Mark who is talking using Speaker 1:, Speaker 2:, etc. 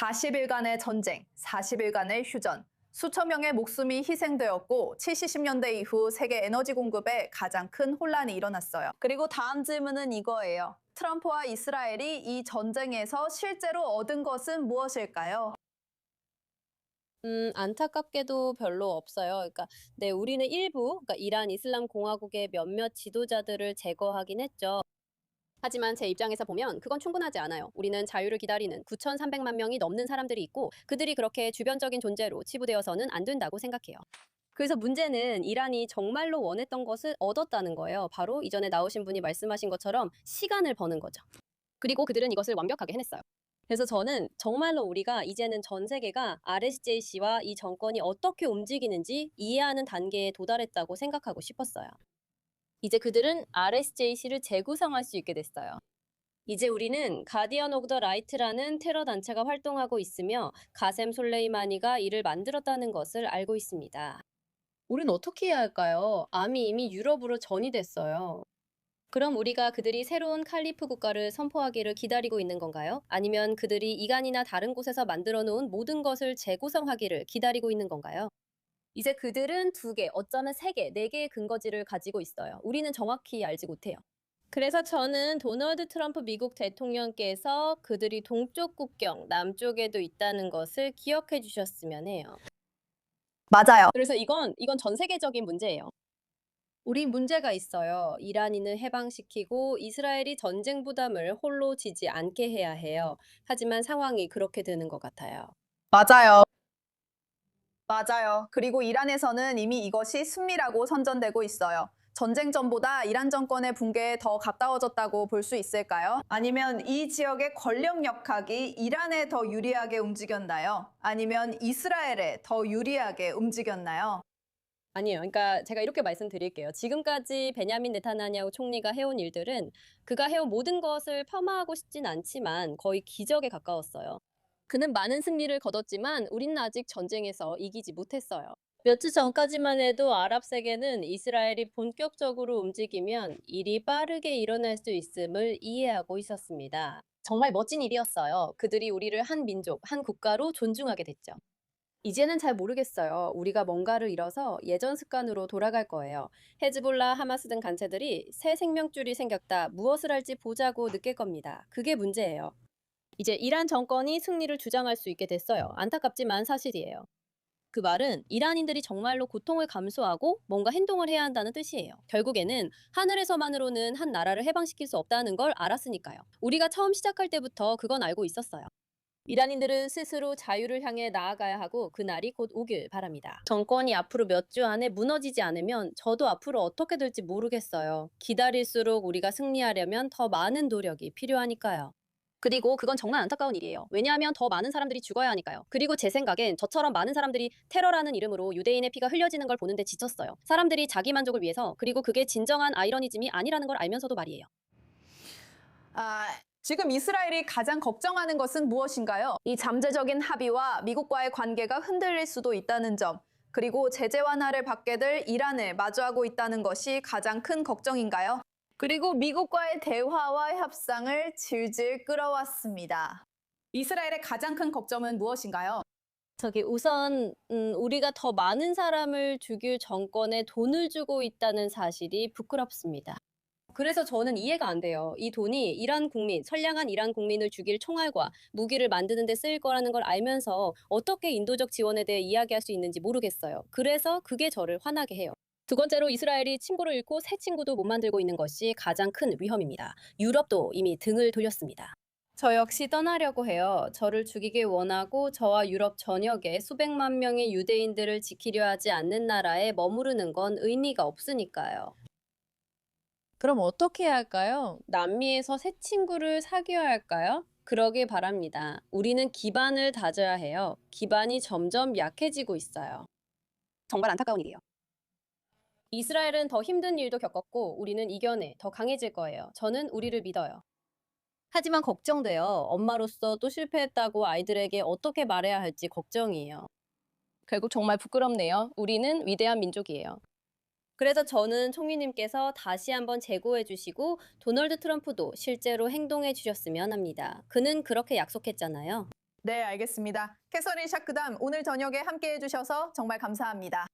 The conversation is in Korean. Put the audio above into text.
Speaker 1: 40일간의 전쟁, 40일간의 휴전, 수천 명의 목숨이 희생되었고 70년대 이후 세계 에너지 공급에 가장 큰 혼란이 일어났어요. 그리고 다음 질문은 이거예요. 트럼프와 이스라엘이 이 전쟁에서 실제로 얻은 것은 무엇일까요?
Speaker 2: 안타깝게도 별로 없어요. 그러니까 네, 우리는 일부, 그러니까 이란 이슬람 공화국의 몇몇 지도자들을 제거하긴 했죠. 하지만 제 입장에서 보면 그건 충분하지 않아요. 우리는 자유를 기다리는 9,300만 명이 넘는 사람들이 있고 그들이 그렇게 주변적인 존재로 치부되어서는 안 된다고 생각해요. 그래서 문제는 이란이 정말로 원했던 것을 얻었다는 거예요. 바로 이전에 나오신 분이 말씀하신 것처럼 시간을 버는 거죠. 그리고 그들은 이것을 완벽하게 해냈어요. 그래서 저는 정말로 우리가 이제는 전 세계가 RSJC와 이 정권이 어떻게 움직이는지 이해하는 단계에 도달했다고 생각하고 싶었어요. 이제 그들은 RSJC를 재구성할 수 있게 됐어요. 이제 우리는 가디언 오브 더 라이트라는 테러 단체가 활동하고 있으며 가셈 솔레이마니가 이를 만들었다는 것을 알고 있습니다. 우린 어떻게 해야 할까요? 암이 이미 유럽으로 전이됐어요. 그럼 우리가 그들이 새로운 칼리프 국가를 선포하기를 기다리고 있는 건가요? 아니면 그들이 이간이나 다른 곳에서 만들어 놓은 모든 것을 재구성하기를 기다리고 있는 건가요? 이제 그들은 두 개, 어쩌면 세 개, 네 개의 근거지를 가지고 있어요. 우리는 정확히 알지 못해요. 그래서 저는 도널드 트럼프 미국 대통령께서 그들이 동쪽 국경, 남쪽에도 있다는 것을 기억해 주셨으면 해요.
Speaker 1: 맞아요.
Speaker 2: 그래서 이건 전 세계적인 문제예요. 우리 문제가 있어요. 이란인을 해방시키고 이스라엘이 전쟁 부담을 홀로 지지 않게 해야 해요. 하지만 상황이 그렇게 되는 것 같아요.
Speaker 1: 맞아요. 맞아요. 그리고 이란에서는 이미 이것이 승리라고 선전되고 있어요. 전쟁 전보다 이란 정권의 붕괴에 더 가까워졌다고 볼 수 있을까요? 아니면 이 지역의 권력 역학이 이란에 더 유리하게 움직였나요? 아니면 이스라엘에 더 유리하게 움직였나요?
Speaker 2: 아니에요. 그러니까 제가 이렇게 말씀드릴게요. 지금까지 베냐민 네타냐후 총리가 해온 일들은 그가 해온 모든 것을 폄하하고 싶진 않지만 거의 기적에 가까웠어요. 그는 많은 승리를 거뒀지만 우리는 아직 전쟁에서 이기지 못했어요. 몇 주 전까지만 해도 아랍 세계는 이스라엘이 본격적으로 움직이면 일이 빠르게 일어날 수 있음을 이해하고 있었습니다. 정말 멋진 일이었어요. 그들이 우리를 한 민족, 한 국가로 존중하게 됐죠. 이제는 잘 모르겠어요. 우리가 뭔가를 잃어서 예전 습관으로 돌아갈 거예요. 헤즈볼라, 하마스 등 단체들이 새 생명줄이 생겼다. 무엇을 할지 보자고 느낄 겁니다. 그게 문제예요. 이제 이란 정권이 승리를 주장할 수 있게 됐어요. 안타깝지만 사실이에요. 그 말은 이란인들이 정말로 고통을 감수하고 뭔가 행동을 해야 한다는 뜻이에요. 결국에는 하늘에서만으로는 한 나라를 해방시킬 수 없다는 걸 알았으니까요. 우리가 처음 시작할 때부터 그건 알고 있었어요. 이란인들은 스스로 자유를 향해 나아가야 하고 그날이 곧 오길 바랍니다. 정권이 앞으로 몇 주 안에 무너지지 않으면 저도 앞으로 어떻게 될지 모르겠어요. 기다릴수록 우리가 승리하려면 더 많은 노력이 필요하니까요. 그리고 그건 정말 안타까운 일이에요. 왜냐하면 더 많은 사람들이 죽어야 하니까요. 그리고 제 생각엔 저처럼 많은 사람들이 테러라는 이름으로 유대인의 피가 흘려지는 걸 보는데 지쳤어요. 사람들이 자기 만족을 위해서, 그리고 그게 진정한 아이러니즘이 아니라는 걸 알면서도 말이에요.
Speaker 1: 아, 지금 이스라엘이 가장 걱정하는 것은 무엇인가요? 이 잠재적인 합의와 미국과의 관계가 흔들릴 수도 있다는 점, 그리고 제재 완화를 받게 될 이란을 마주하고 있다는 것이 가장 큰 걱정인가요? 그리고 미국과의 대화와 협상을 질질 끌어왔습니다. 이스라엘의 가장 큰 걱정은 무엇인가요?
Speaker 2: 우선 우리가 더 많은 사람을 죽일 정권에 돈을 주고 있다는 사실이 부끄럽습니다. 그래서 저는 이해가 안 돼요. 이 돈이 이란 국민, 선량한 이란 국민을 죽일 총알과 무기를 만드는 데 쓰일 거라는 걸 알면서 어떻게 인도적 지원에 대해 이야기할 수 있는지 모르겠어요. 그래서 그게 저를 화나게 해요. 두 번째로 이스라엘이 친구를 잃고 새 친구도 못 만들고 있는 것이 가장 큰 위험입니다. 유럽도 이미 등을 돌렸습니다. 저 역시 떠나려고 해요. 저를 죽이길 원하고 저와 유럽 전역에 수백만 명의 유대인들을 지키려 하지 않는 나라에 머무르는 건 의미가 없으니까요. 그럼 어떻게 해야 할까요? 남미에서 새 친구를 사귀어야 할까요? 그러길 바랍니다. 우리는 기반을 다져야 해요. 기반이 점점 약해지고 있어요. 정말 안타까운 일이에요. 이스라엘은 더 힘든 일도 겪었고 우리는 이겨내 더 강해질 거예요. 저는 우리를 믿어요. 하지만 걱정돼요. 엄마로서 또 실패했다고 아이들에게 어떻게 말해야 할지 걱정이에요. 결국 정말 부끄럽네요. 우리는 위대한 민족이에요. 그래서 저는 총리님께서 다시 한번 재고해 주시고 도널드 트럼프도 실제로 행동해 주셨으면 합니다. 그는 그렇게 약속했잖아요.
Speaker 1: 네, 알겠습니다. 캐서린 샤크담, 오늘 저녁에 함께 해주셔서 정말 감사합니다.